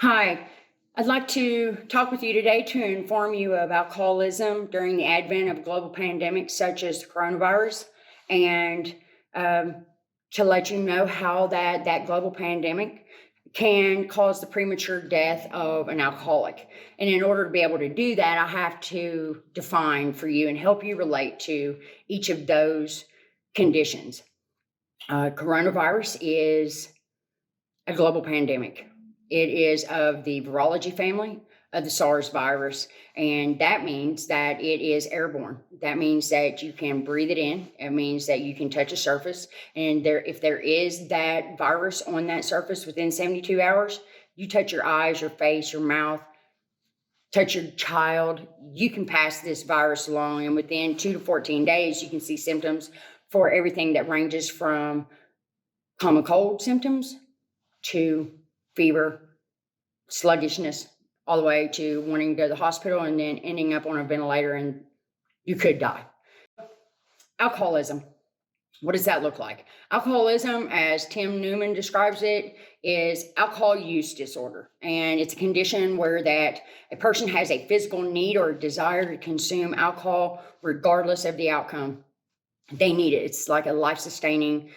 Hi, I'd like to talk with you today to inform you of alcoholism during the advent of global pandemics such as the coronavirus, and to let you know how that global pandemic can cause the premature death of an alcoholic. And in order to be able to do that, I have to define for you and help you relate to each of those conditions. Coronavirus is a global pandemic. It is of the virology family of the SARS virus, and that means that it is airborne. That means that you can breathe it in. It means that you can touch a surface, and if there is that virus on that surface within 72 hours, you touch your eyes, your face, your mouth, touch your child, you can pass this virus along, and within 2 to 14 days, you can see symptoms for everything that ranges from common cold symptoms to fever, sluggishness, all the way to wanting to go to the hospital and then ending up on a ventilator and you could die. Alcoholism. What does that look like? Alcoholism, as Tim Newman describes it, is alcohol use disorder. And it's a condition where that a person has a physical need or desire to consume alcohol regardless of the outcome. They need it. It's like a life-sustaining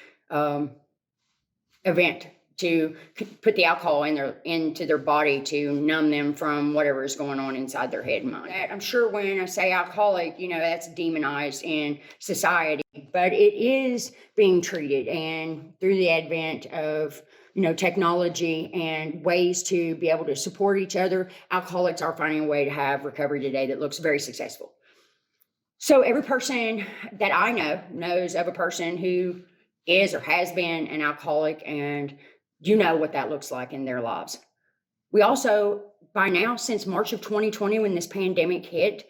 event to put the alcohol into their body to numb them from whatever is going on inside their head and mind. I'm sure when I say alcoholic, that's demonized in society, but it is being treated. And through the advent of technology and ways to be able to support each other, alcoholics are finding a way to have recovery today that looks very successful. So every person that I know knows of a person who is or has been an alcoholic, and you know what that looks like in their lives. We also, by now, since March of 2020, when this pandemic hit,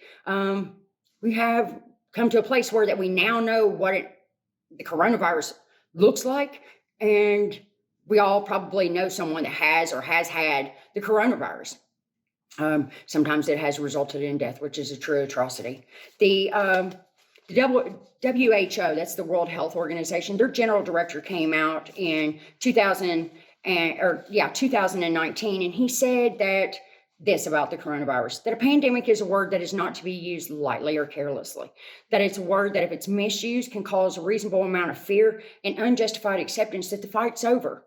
we have come to a place where that we now know what the coronavirus looks like, and we all probably know someone that has or has had the coronavirus. Sometimes it has resulted in death, which is a true atrocity. The WHO, that's the World Health Organization, their general director came out in 2019, and he said that this about the coronavirus, that a pandemic is a word that is not to be used lightly or carelessly, that it's a word that if it's misused can cause a reasonable amount of fear and unjustified acceptance that the fight's over,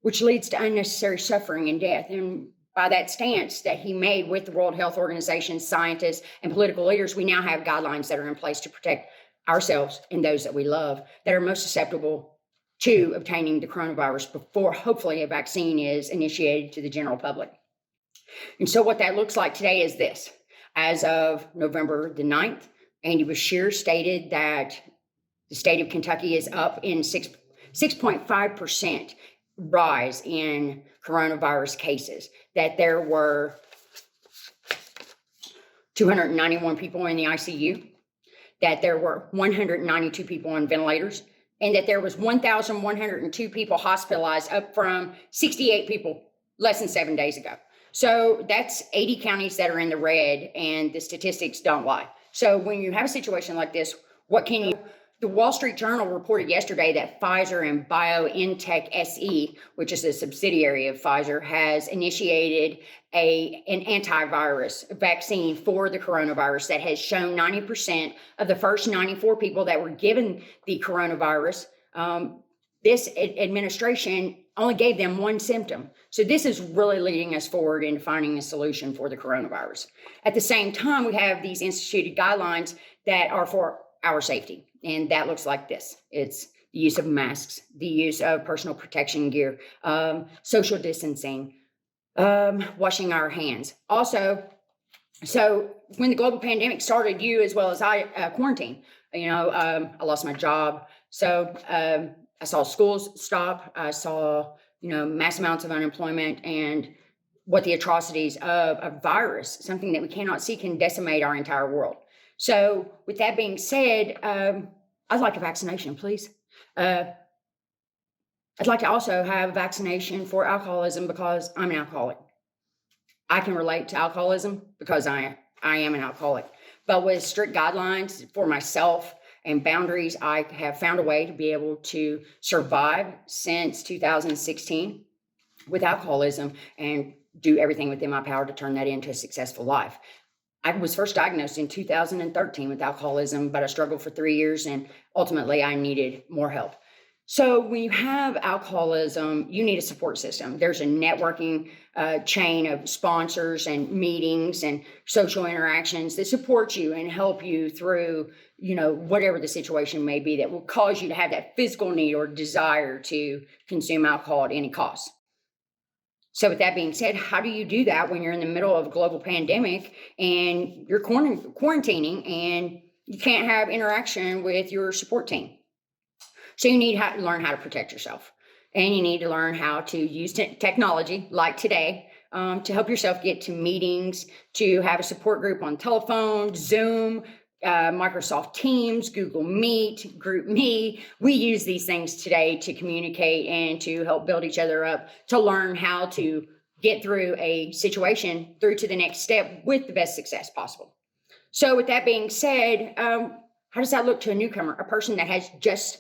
which leads to unnecessary suffering and death. And by that stance that he made with the World Health Organization, scientists, and political leaders, we now have guidelines that are in place to protect ourselves and those that we love that are most susceptible to obtaining the coronavirus before, hopefully, a vaccine is initiated to the general public. And so what that looks like today is this. As of November the 9th, Andy Beshear stated that the state of Kentucky is up in 6.5% rise in coronavirus cases, that there were 291 people in the ICU, that there were 192 people on ventilators, and that there was 1,102 people hospitalized, up from 68 people less than 7 days ago. So that's 80 counties that are in the red, and the statistics don't lie. So when you have a situation like this, what can you do? The Wall Street Journal reported yesterday that Pfizer and BioNTech SE, which is a subsidiary of Pfizer, has initiated an antivirus vaccine for the coronavirus that has shown 90% of the first 94 people that were given the coronavirus, this administration only gave them one symptom. So this is really leading us forward in finding a solution for the coronavirus. At the same time, we have these instituted guidelines that are for our safety. And that looks like this. It's the use of masks, the use of personal protection gear, social distancing, washing our hands. Also, so when the global pandemic started, you as well as I quarantined. I lost my job. So I saw schools stop. I saw, mass amounts of unemployment, and what the atrocities of a virus, something that we cannot see, can decimate our entire world. So with that being said, I'd like a vaccination, please. I'd like to also have a vaccination for alcoholism because I'm an alcoholic. I can relate to alcoholism because I am an alcoholic. But with strict guidelines for myself and boundaries, I have found a way to be able to survive since 2016. with alcoholism and do everything within my power to turn that into a successful life. I was first diagnosed in 2013 with alcoholism, but I struggled for 3 years and ultimately I needed more help. So, when you have alcoholism, you need a support system. There's a networking chain of sponsors and meetings and social interactions that support you and help you through, whatever the situation may be that will cause you to have that physical need or desire to consume alcohol at any cost. So, with that being said, how do you do that when you're in the middle of a global pandemic and you're quarantining and you can't have interaction with your support team? So, you need to learn how to protect yourself, and you need to learn how to use technology like today to help yourself get to meetings, to have a support group on telephone, Zoom, Microsoft Teams, Google Meet, Group Me. We use these things today to communicate and to help build each other up, to learn how to get through a situation through to the next step with the best success possible. So, with that being said, how does that look to a newcomer, a person that has just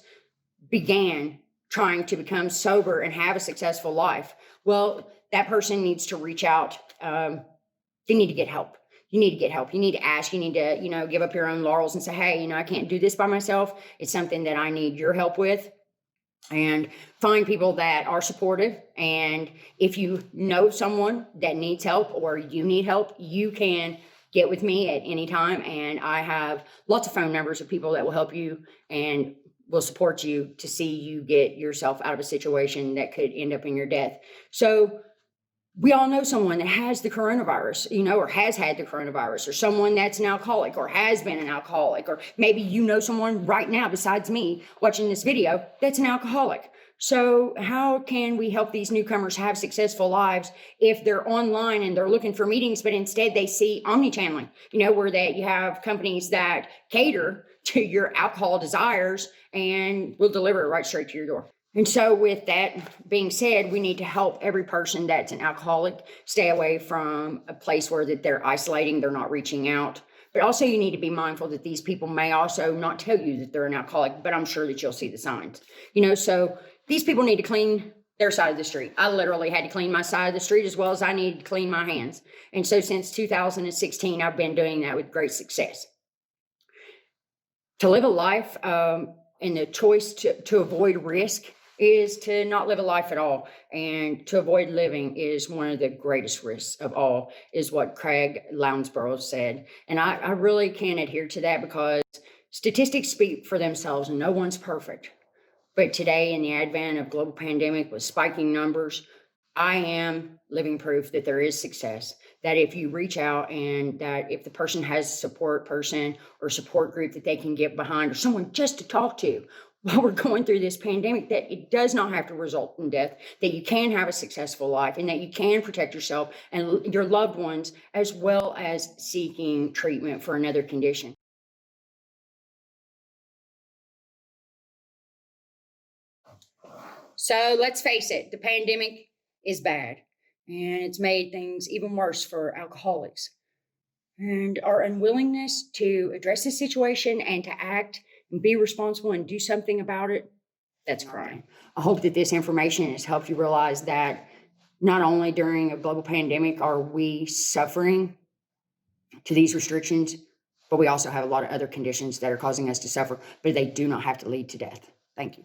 began trying to become sober and have a successful life? Well, that person needs to reach out. They need to get help. You need to get help. You need to ask. You need to, give up your own laurels and say, hey, I can't do this by myself. It's something that I need your help with. And find people that are supportive. And if you know someone that needs help or you need help, you can get with me at any time. And I have lots of phone numbers of people that will help you and will support you to see you get yourself out of a situation that could end up in your death. So, we all know someone that has the coronavirus, or has had the coronavirus, or someone that's an alcoholic or has been an alcoholic, or maybe someone right now besides me watching this video that's an alcoholic. So, how can we help these newcomers have successful lives if they're online and they're looking for meetings, but instead they see omni-channeling, where that you have companies that cater to your alcohol desires and will deliver it right straight to your door. And so, with that being said, we need to help every person that's an alcoholic stay away from a place where that they're isolating, they're not reaching out. But also, you need to be mindful that these people may also not tell you that they're an alcoholic, but I'm sure that you'll see the signs. So these people need to clean their side of the street. I literally had to clean my side of the street as well as I needed to clean my hands. And so, since 2016, I've been doing that with great success. To live a life and the choice to avoid risk is to not live a life at all. And to avoid living is one of the greatest risks of all, is what Craig Lounsborough said. And I really can adhere to that because statistics speak for themselves and no one's perfect. But today, in the advent of global pandemic with spiking numbers, I am living proof that there is success, that if you reach out and that if the person has a support person or support group that they can get behind or someone just to talk to while we're going through this pandemic, that it does not have to result in death, that you can have a successful life and that you can protect yourself and your loved ones as well as seeking treatment for another condition. So let's face it, the pandemic is bad and it's made things even worse for alcoholics. And our unwillingness to address this situation and to act and be responsible and do something about it, that's crying. I hope that this information has helped you realize that not only during a global pandemic are we suffering to these restrictions, but we also have a lot of other conditions that are causing us to suffer, but they do not have to lead to death. Thank you.